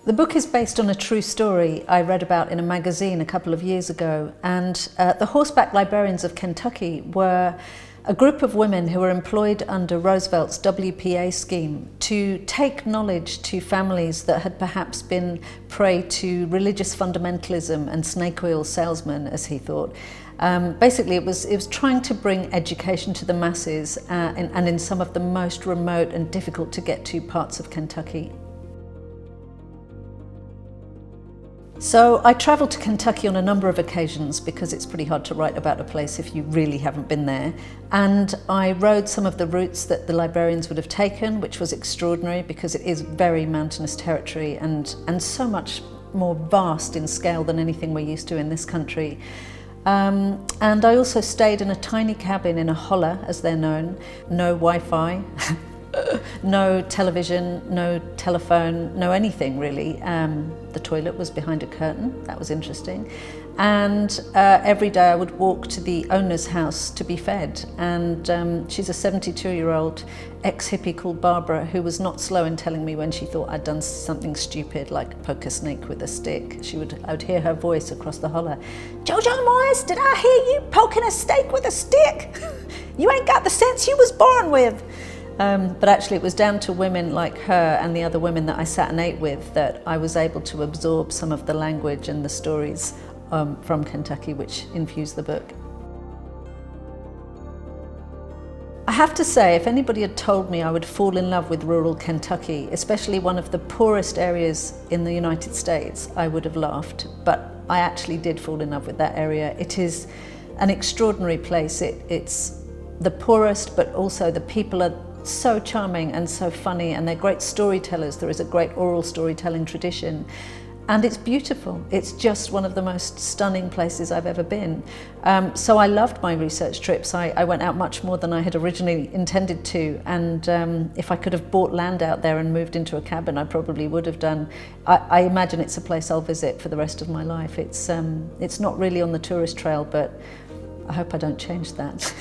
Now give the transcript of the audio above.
The book is based on a true story I read about in a magazine a couple of years ago, and the horseback librarians of Kentucky were a group of women who were employed under Roosevelt's WPA scheme to take knowledge to families that had perhaps been prey to religious fundamentalism and snake oil salesmen, as he thought. Basically, it was trying to bring education to the masses and in some of the most remote and difficult to get to parts of Kentucky. So I travelled to Kentucky on a number of occasions because it's pretty hard to write about a place if you really haven't been there. And I rode some of the routes that the librarians would have taken, which was extraordinary because it is very mountainous territory and so much more vast in scale than anything we're used to in this country. And I also stayed in a tiny cabin in a holler, as they're known, no Wi-Fi. No television, no telephone, no anything really. The toilet was behind a curtain, that was interesting. And every day I would walk to the owner's house to be fed. And she's a 72-year-old ex-hippie called Barbara, who was not slow in telling me when she thought I'd done something stupid like poke a snake with a stick. I would hear her voice across the holler. "Jojo Moyes, did I hear you poking a snake with a stick? You ain't got the sense you was born with." But actually it was down to women like her and the other women that I sat and ate with that I was able to absorb some of the language and the stories from Kentucky which infused the book. I have to say, if anybody had told me I would fall in love with rural Kentucky, especially one of the poorest areas in the United States, I would have laughed. But I actually did fall in love with that area. It is an extraordinary place. It's the poorest, but also the people are so charming and so funny, and they're great storytellers. There is a great oral storytelling tradition, and it's beautiful. It's just one of the most stunning places I've ever been. So I loved my research trips. I went out much more than I had originally intended to, and if I could have bought land out there and moved into a cabin, I probably would have done. I imagine it's a place I'll visit for the rest of my life. It's not really on the tourist trail, but I hope I don't change that.